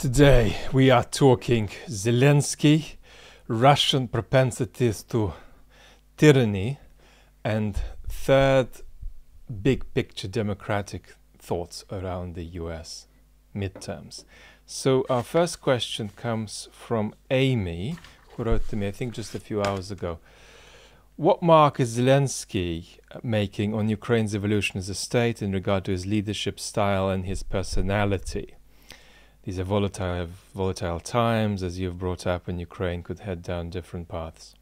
Today we are talking Zelensky, Russian propensities to tyranny, and third big picture democratic thoughts around the US midterms. So our first question comes from Amy, who wrote to me, I think just a few hours ago. What mark is Zelensky making on Ukraine's evolution as a state in regard to his leadership style and his personality? These are volatile times, as you've brought up, and Ukraine could head down different paths.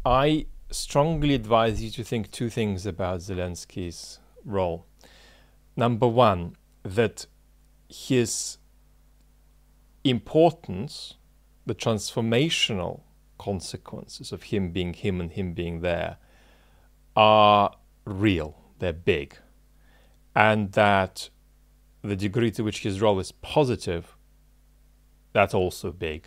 I strongly advise you to think two things about Zelensky's role. Number one, that his importance, the transformational consequences of him being him and him being there, are real, they're big. And that the degree to which his role is positive, that's also big.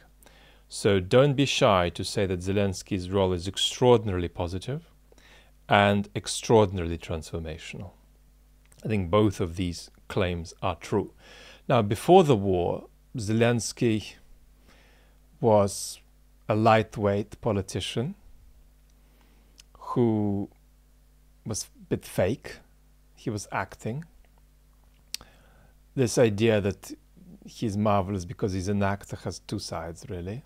So don't be shy to say that Zelensky's role is extraordinarily positive and extraordinarily transformational. I think both of these claims are true. Now, before the war, Zelensky was a lightweight politician who was a bit fake. He was acting. This idea that he's marvelous because he's an actor has two sides, really.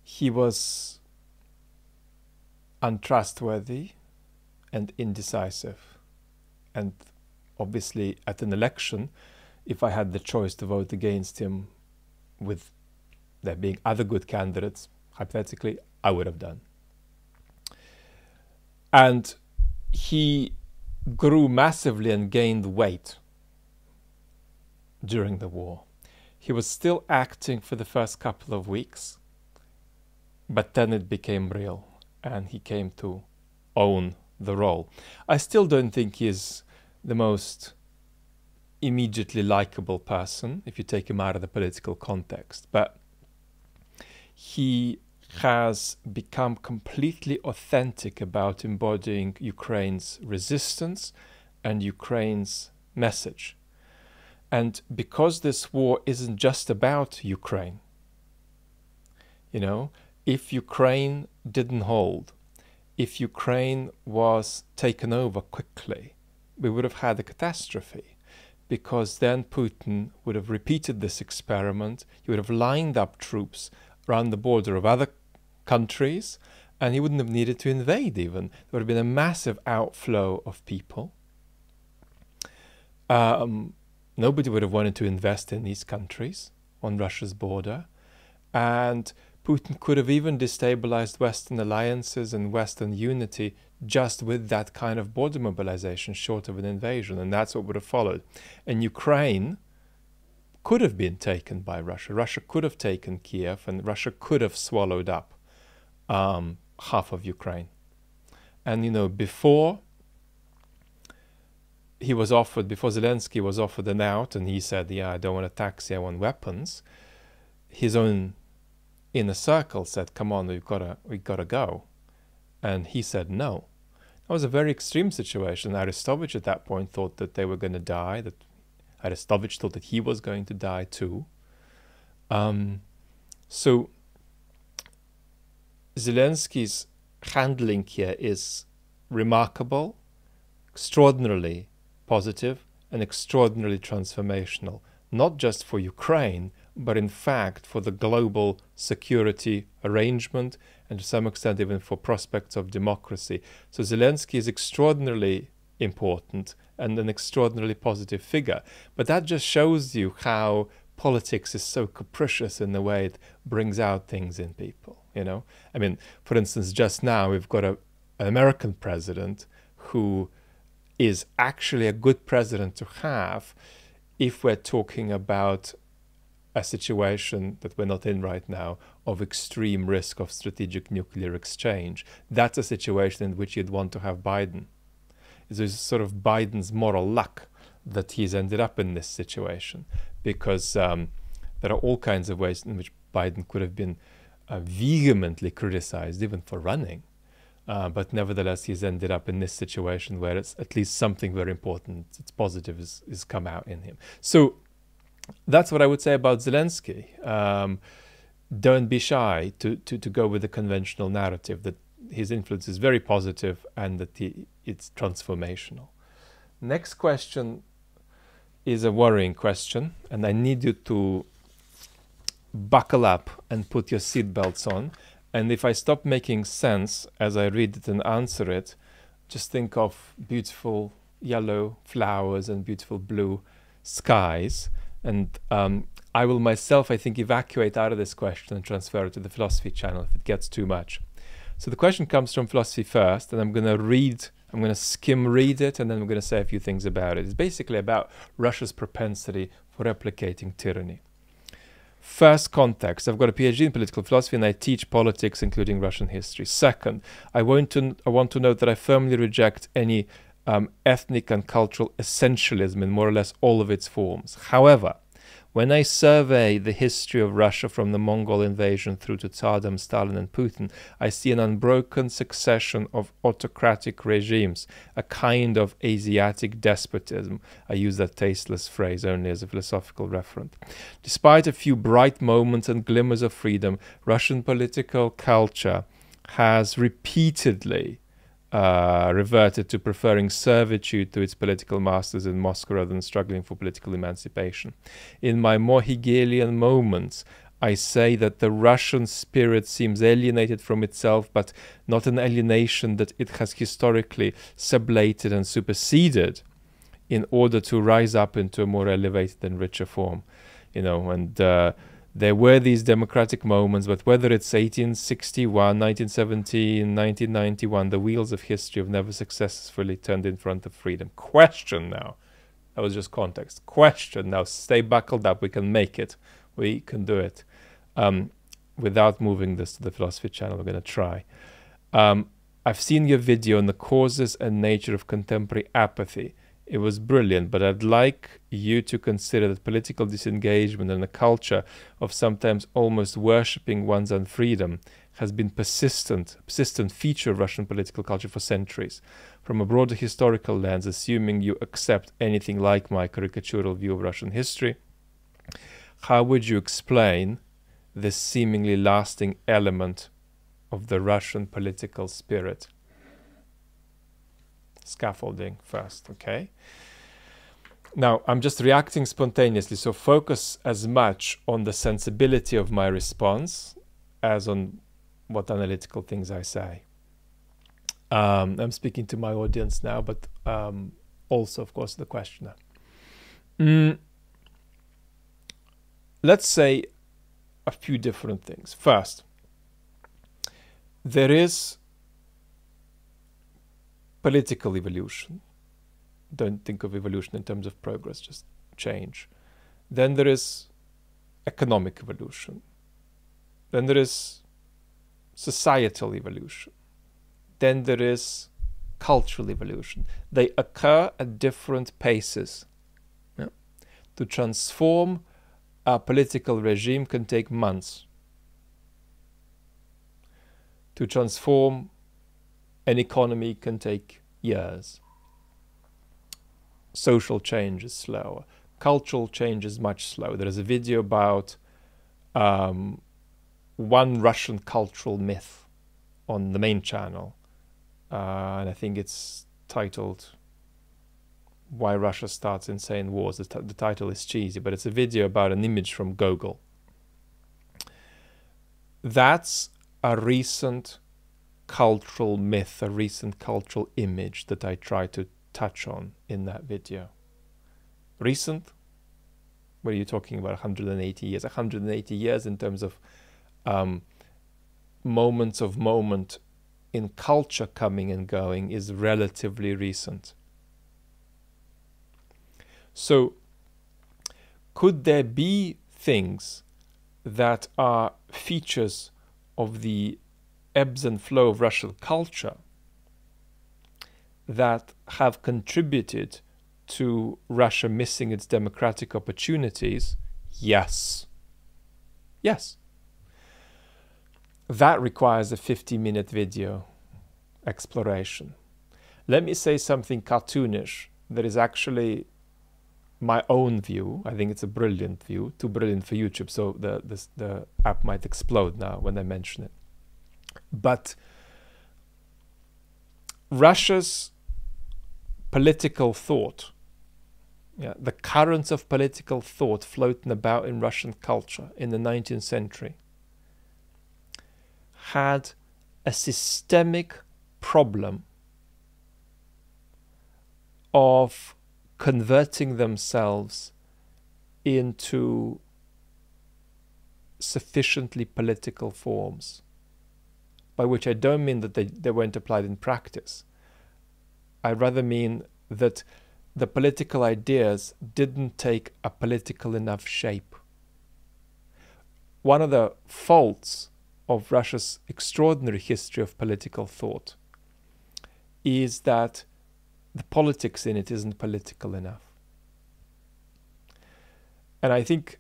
He was untrustworthy and indecisive. And obviously, at an election, if I had the choice to vote against him with there being other good candidates, hypothetically, I would have done. And he grew massively and gained weight during the war. He was still acting for the first couple of weeks, but then it became real and he came to own the role. I still don't think he's the most immediately likable person if you take him out of the political context, but he has become completely authentic about embodying Ukraine's resistance and Ukraine's message. And because this war isn't just about Ukraine, if Ukraine didn't hold, if Ukraine was taken over quickly, we would have had a catastrophe, because then Putin would have repeated this experiment. He would have lined up troops around the border of other countries, and he wouldn't have needed to invade even. There would have been a massive outflow of people. Nobody would have wanted to invest in these countries on Russia's border. And Putin could have even destabilized Western alliances and Western unity just with that kind of border mobilization, short of an invasion. And that's what would have followed. And Ukraine could have been taken by Russia. Russia could have taken Kiev, and Russia could have swallowed up half of Ukraine. And before Zelensky was offered an out, and he said, I don't want a taxi, I want weapons, his own inner circle said, come on, we've got to go. And he said no. That was a very extreme situation. Arestovich at that point thought that they were going to die, that Arestovich thought that he was going to die too. So Zelensky's handling here is remarkable, extraordinarily positive, and extraordinarily transformational, not just for Ukraine, but in fact for the global security arrangement, and to some extent even for prospects of democracy. So Zelensky is extraordinarily important and an extraordinarily positive figure. But that just shows you how politics is so capricious in the way it brings out things in people, I mean, for instance, just now we've got an American president who is actually a good president to have if we're talking about a situation that we're not in right now of extreme risk of strategic nuclear exchange. That's a situation in which you'd want to have Biden. It's sort of Biden's moral luck that he's ended up in this situation, because there are all kinds of ways in which Biden could have been vehemently criticized, even for running. But nevertheless, he's ended up in this situation where it's at least something very important, it's positive, is come out in him. So that's what I would say about Zelensky. Don't be shy to go with the conventional narrative that his influence is very positive and that it's transformational. Next question is a worrying question, and I need you to buckle up and put your seatbelts on. And if I stop making sense as I read it and answer it, just think of beautiful yellow flowers and beautiful blue skies. And I will myself, I think, evacuate out of this question and transfer it to the philosophy channel if it gets too much. So the question comes from Philosophy First, and I'm going to skim read it, and then I'm going to say a few things about it. It's basically about Russia's propensity for replicating tyranny. First, context. I've got a PhD in political philosophy and I teach politics, including Russian history. Second, I want to note that I firmly reject any ethnic and cultural essentialism in more or less all of its forms. However, when I survey the history of Russia from the Mongol invasion through to Tsardom, Stalin and Putin, I see an unbroken succession of autocratic regimes, a kind of Asiatic despotism. I use that tasteless phrase only as a philosophical referent. Despite a few bright moments and glimmers of freedom, Russian political culture has repeatedly reverted to preferring servitude to its political masters in Moscow rather than struggling for political emancipation. In my more Hegelian moments, I say that the Russian spirit seems alienated from itself, but not an alienation that it has historically sublated and superseded in order to rise up into a more elevated and richer form. There were these democratic moments, but whether it's 1861, 1917, 1991, the wheels of history have never successfully turned in front of freedom. Question now. That was just context. Question now. Stay buckled up. We can make it. We can do it. Without moving this to the philosophy channel, we're going to try. I've seen your video on the causes and nature of contemporary apathy. It was brilliant, but I'd like you to consider that political disengagement and a culture of sometimes almost worshipping one's own freedom has been persistent feature of Russian political culture for centuries. From a broader historical lens, assuming you accept anything like my caricatural view of Russian history, how would you explain this seemingly lasting element of the Russian political spirit? Scaffolding first, okay? Now, I'm just reacting spontaneously, so focus as much on the sensibility of my response as on what analytical things I say. I'm speaking to my audience now, but also, of course, the questioner. Let's say a few different things. First, there is political evolution. Don't think of evolution in terms of progress, just change. Then there is economic evolution. Then there is societal evolution. Then there is cultural evolution. They occur at different paces. Yeah? To transform a political regime can take months. To transform an economy can take years. Social change is slower. Cultural change is much slower. There is a video about one Russian cultural myth on the main channel. And I think it's titled Why Russia Starts Insane Wars. The title is cheesy, but it's a video about an image from Gogol. That's a recent cultural myth, a recent cultural image that I try to touch on in that video. Recent? What are you talking about? 180 years. 180 years in terms of moments of moment in culture coming and going is relatively recent. So, could there be things that are features of the ebbs and flow of Russian culture that have contributed to Russia missing its democratic opportunities? Yes. Yes. That requires a 50-minute video exploration. Let me say something cartoonish that is actually my own view. I think it's a brilliant view, too brilliant for YouTube, so the app might explode now when I mention it. But Russia's political thought, the currents of political thought floating about in Russian culture in the 19th century, had a systemic problem of converting themselves into sufficiently political forms, by which I don't mean that they weren't applied in practice. I rather mean that the political ideas didn't take a political enough shape. One of the faults of Russia's extraordinary history of political thought is that the politics in it isn't political enough. And I think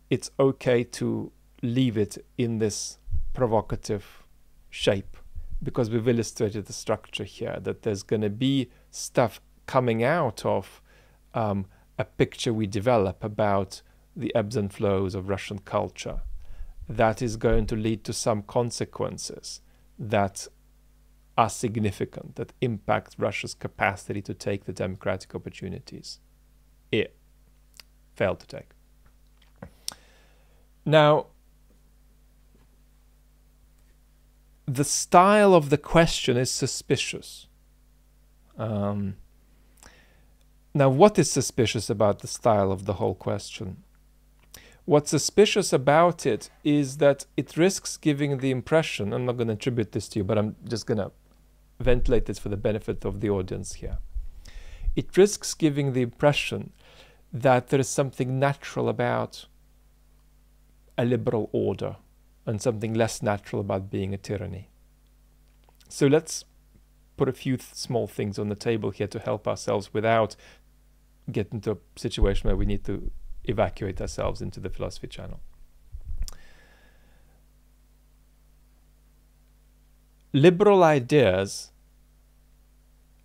it's okay to leave it in this provocative shape, because we've illustrated the structure here, that there's going to be stuff coming out of a picture we develop about the ebbs and flows of Russian culture that is going to lead to some consequences that are significant, that impact Russia's capacity to take the democratic opportunities it failed to take. Now, the style of the question is suspicious. Now, what is suspicious about the style of the whole question? What's suspicious about it is that it risks giving the impression, I'm not going to attribute this to you, but I'm just going to ventilate this for the benefit of the audience here. It risks giving the impression that there is something natural about a liberal order and something less natural about being a tyranny. So let's put a few small things on the table here to help ourselves without getting to a situation where we need to evacuate ourselves into the philosophy channel. Liberal ideas,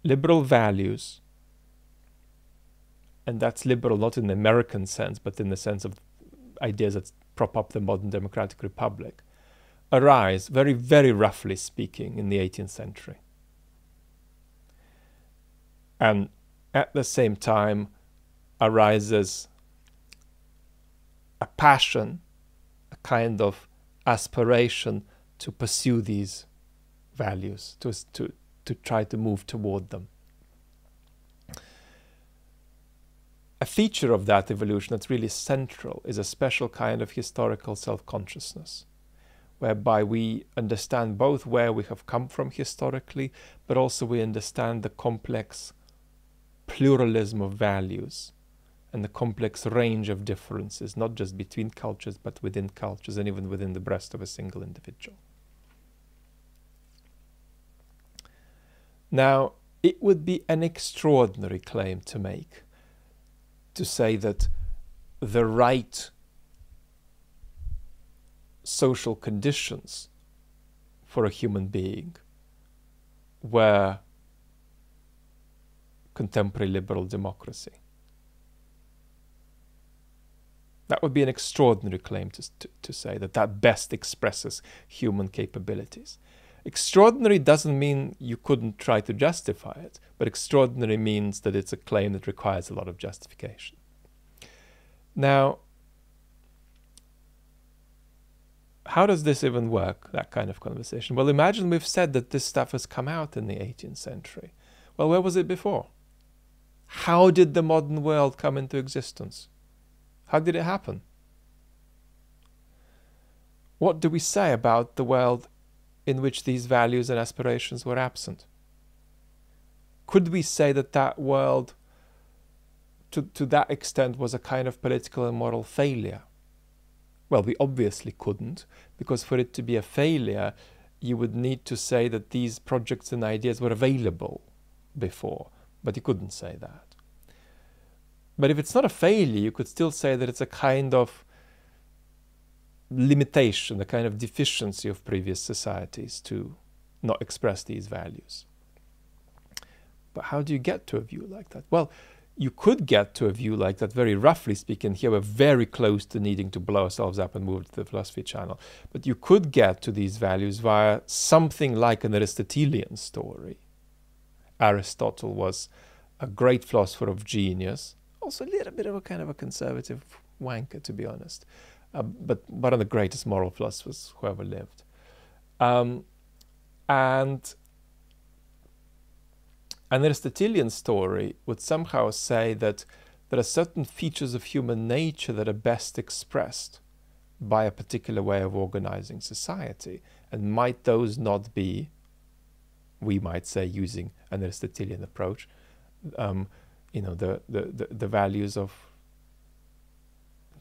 liberal values, and that's liberal not in the American sense, but in the sense of ideas that prop up the modern democratic republic, arise, very, very roughly speaking, in the 18th century. And at the same time arises a passion, a kind of aspiration to pursue these values, to try to move toward them. A feature of that evolution that's really central is a special kind of historical self-consciousness, whereby we understand both where we have come from historically, but also we understand the complex pluralism of values and the complex range of differences, not just between cultures, but within cultures and even within the breast of a single individual. Now, it would be an extraordinary claim to make, to say that the right social conditions for a human being were contemporary liberal democracy. That would be an extraordinary claim to say that best expresses human capabilities. Extraordinary doesn't mean you couldn't try to justify it, but extraordinary means that it's a claim that requires a lot of justification. Now, how does this even work, that kind of conversation? Well, imagine we've said that this stuff has come out in the 18th century. Well, where was it before? How did the modern world come into existence? How did it happen? What do we say about the world in which these values and aspirations were absent? Could we say that that world, to that extent, was a kind of political and moral failure? Well, we obviously couldn't, because for it to be a failure, you would need to say that these projects and ideas were available before, but you couldn't say that. But if it's not a failure, you could still say that it's a kind of limitation, a kind of deficiency of previous societies to not express these values. But how do you get to a view like that? Well, you could get to a view like that, very roughly speaking. Here we're very close to needing to blow ourselves up and move to the philosophy channel. But you could get to these values via something like an Aristotelian story. Aristotle was a great philosopher of genius, also a little bit of a kind of a conservative wanker, to be honest, but one of the greatest moral philosophers who ever lived. And an Aristotelian story would somehow say that there are certain features of human nature that are best expressed by a particular way of organizing society. And might those not be, we might say, using an Aristotelian approach, you know, the values of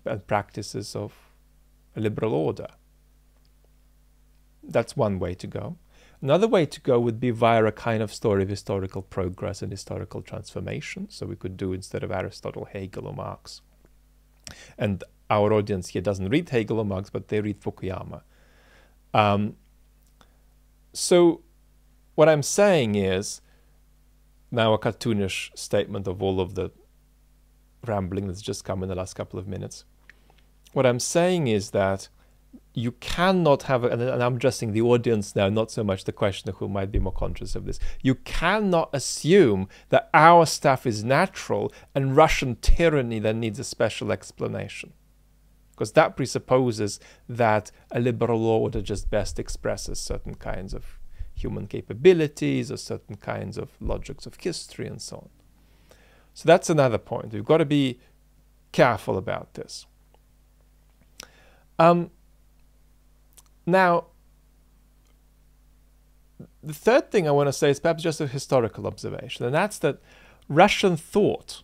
and practices of a liberal order. That's one way to go. Another way to go would be via a kind of story of historical progress and historical transformation. So we could do, instead of Aristotle, Hegel or Marx. And our audience here doesn't read Hegel or Marx, but they read Fukuyama. So what I'm saying is, now a cartoonish statement of all of the rambling that's just come in the last couple of minutes. What I'm saying is that you cannot have, and I'm addressing the audience now, not so much the questioner who might be more conscious of this. You cannot assume that our stuff is natural and Russian tyranny then needs a special explanation. Because that presupposes that a liberal order just best expresses certain kinds of human capabilities or certain kinds of logics of history and so on. So that's another point. We've got to be careful about this. Now, the third thing I want to say is perhaps just a historical observation, and that's that Russian thought,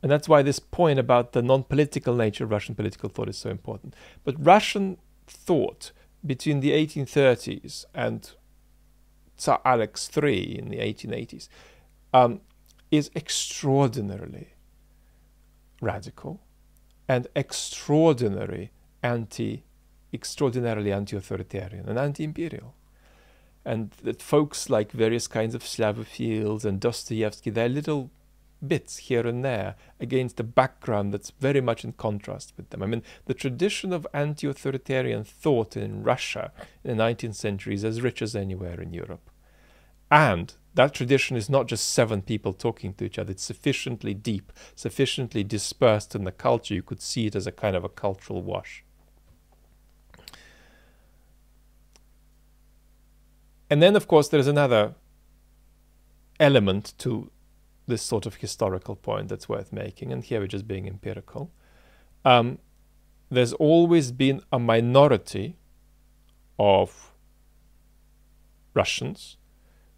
and that's why this point about the non-political nature of Russian political thought is so important, but Russian thought between the 1830s and Tsar Alex III in the 1880s is extraordinarily radical and extraordinarily anti-authoritarian and anti-imperial. And that folks like various kinds of Slavophiles and Dostoevsky, they're little bits here and there against a background that's very much in contrast with them. I mean, the tradition of anti-authoritarian thought in Russia in the 19th century is as rich as anywhere in Europe. And that tradition is not just 7 people talking to each other. It's sufficiently deep, sufficiently dispersed in the culture. You could see it as a kind of a cultural wash. And then, of course, there's another element to this sort of historical point that's worth making, and here we're just being empirical. There's always been a minority of Russians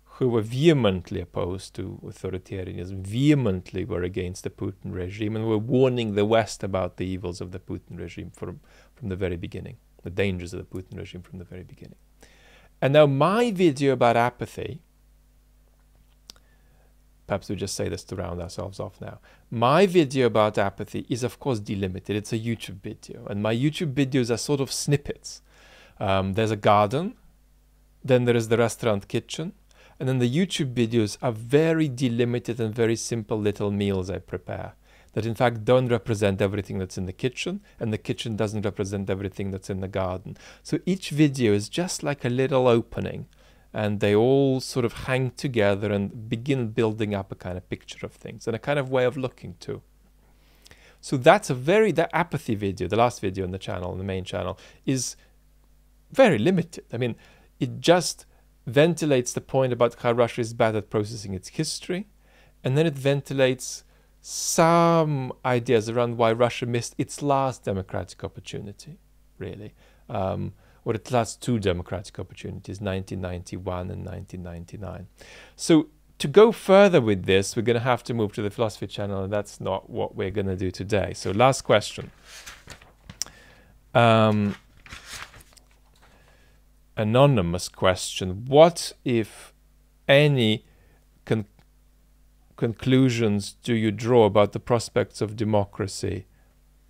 who were vehemently opposed to authoritarianism, vehemently were against the Putin regime, and were warning the West about the evils of the Putin regime from the very beginning, the dangers of the Putin regime from the very beginning. And now my video about apathy, perhaps we just say this to round ourselves off now. My video about apathy is, of course, delimited. It's a YouTube video. And my YouTube videos are sort of snippets. There's a garden. Then there is the restaurant kitchen. And then the YouTube videos are very delimited and very simple little meals I prepare that, in fact, don't represent everything that's in the kitchen. And the kitchen doesn't represent everything that's in the garden. So each video is just like a little opening. And they all sort of hang together and begin building up a kind of picture of things and a kind of way of looking too. So that's that apathy video, the last video on the channel, on the main channel, is very limited. I mean, it just ventilates the point about how Russia is bad at processing its history, and then it ventilates some ideas around why Russia missed its last democratic opportunity, really. Or its last 2 democratic opportunities, 1991 and 1999. So to go further with this, we're going to have to move to the philosophy channel, and that's not what we're going to do today. So last question. Anonymous question. What, if any, conclusions do you draw about the prospects of democracy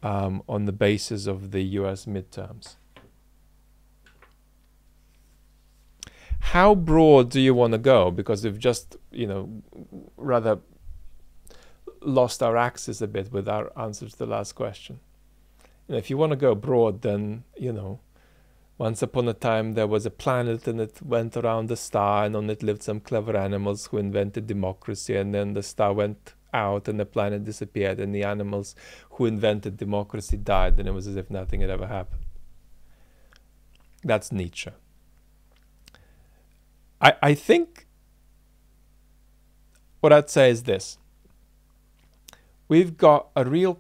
on the basis of the US midterms? how broad do you want to go? Because we've just, rather lost our axis a bit with our answer to the last question. If you want to go broad, then, once upon a time there was a planet and it went around the star, and on it lived some clever animals who invented democracy, and then the star went out and the planet disappeared and the animals who invented democracy died, and it was as if nothing had ever happened. That's Nietzsche. I think what I'd say is this. We've got a real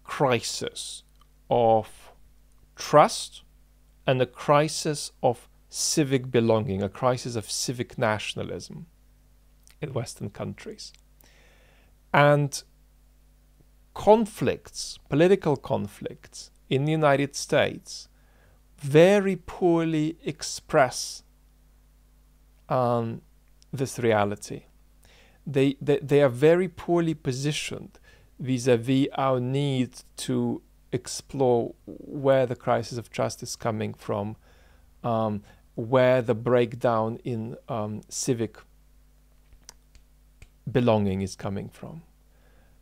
crisis of trust and a crisis of civic belonging, a crisis of civic nationalism in Western countries. And conflicts, political conflicts in the United States very poorly express this reality. They are very poorly positioned vis-a-vis our need to explore where the crisis of trust is coming from, where the breakdown in civic belonging is coming from.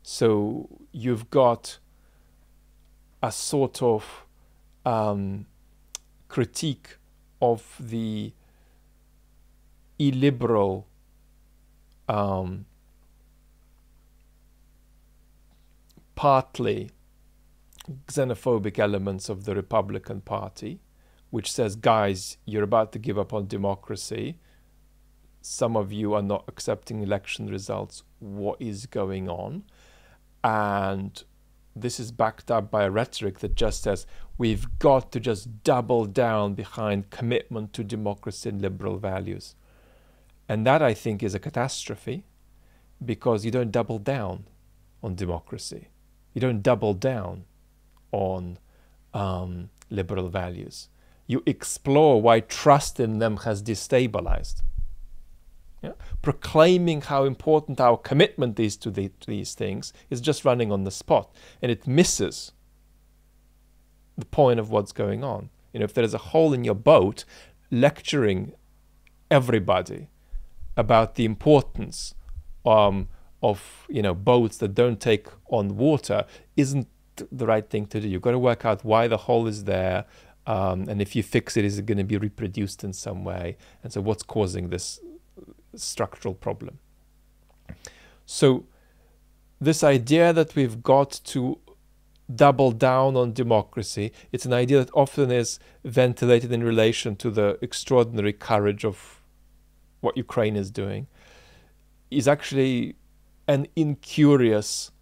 So you've got a sort of critique of the illiberal partly xenophobic elements of the Republican Party, which says, guys, you're about to give up on democracy. Some of you are not accepting election results. What is going on? And this is backed up by a rhetoric that just says, we've got to just double down behind commitment to democracy and liberal values. And that, I think, is a catastrophe, because you don't double down on democracy. You don't double down on liberal values. You explore why trust in them has destabilized. Yeah? Proclaiming how important our commitment is to these things is just running on the spot, and it misses the point of what's going on. If there is a hole in your boat, lecturing everybody about the importance of boats that don't take on water isn't the right thing to do. You've got to work out why the hole is there, and if you fix it, is it going to be reproduced in some way? And so what's causing this structural problem? So this idea that we've got to double down on democracy, it's an idea that often is ventilated in relation to the extraordinary courage of what Ukraine is doing, is actually an incurious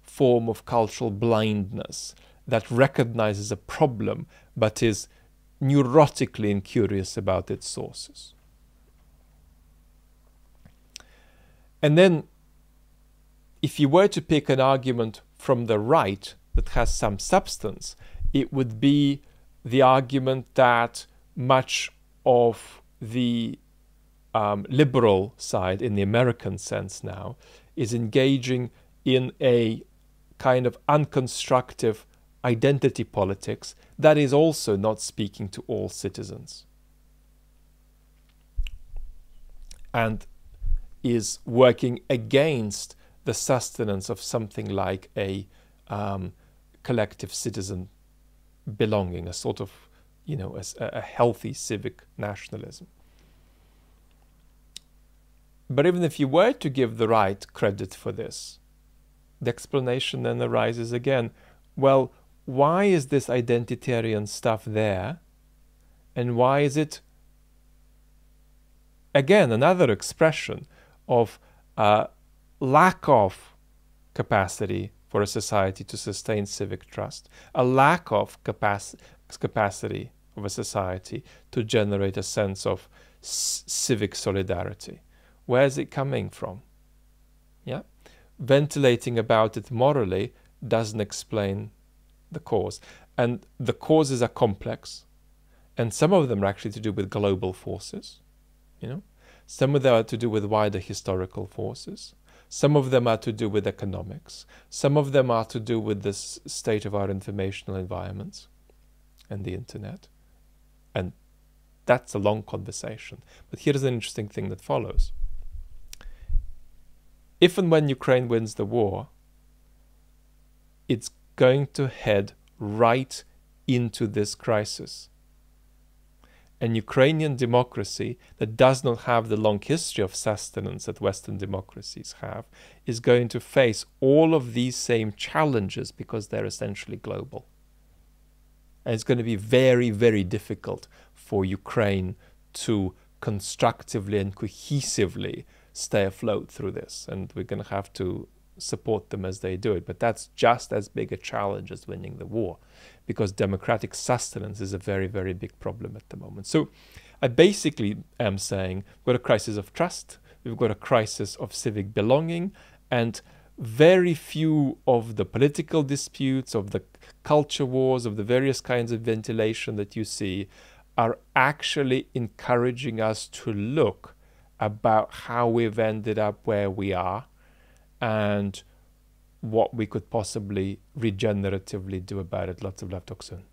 form of cultural blindness that recognizes a problem but is neurotically incurious about its sources. And then, if you were to pick an argument from the right that has some substance, it would be the argument that much of the liberal side, in the American sense now, is engaging in a kind of unconstructive identity politics that is also not speaking to all citizens, and is working against the sustenance of something like a collective citizen belonging, a sort of, a healthy civic nationalism. But even if you were to give the right credit for this, the explanation then arises again. Well, why is this identitarian stuff there? And why is it, again, another expression of lack of capacity for a society to sustain civic trust, a lack of capacity of a society to generate a sense of civic solidarity? Where is it coming from? Yeah, ventilating about it morally doesn't explain the cause, and the causes are complex, and some of them are actually to do with global forces. Some of them are to do with wider historical forces. Some of them are to do with economics. Some of them are to do with the state of our informational environments and the internet, and that's a long conversation. But here's an interesting thing that follows. If and when Ukraine wins the war, it's going to head right into this crisis. And Ukrainian democracy, that does not have the long history of sustenance that Western democracies have, is going to face all of these same challenges because they're essentially global. And it's going to be very, very difficult for Ukraine to constructively and cohesively stay afloat through this. And we're going to have to support them as they do it. But that's just as big a challenge as winning the war, because democratic sustenance is a very, very big problem at the moment. So I basically am saying we've got a crisis of trust, we've got a crisis of civic belonging, and very few of the political disputes, of the culture wars, of the various kinds of ventilation that you see are actually encouraging us to look about how we've ended up where we are and what we could possibly regeneratively do about it. Lots of love. Talk soon.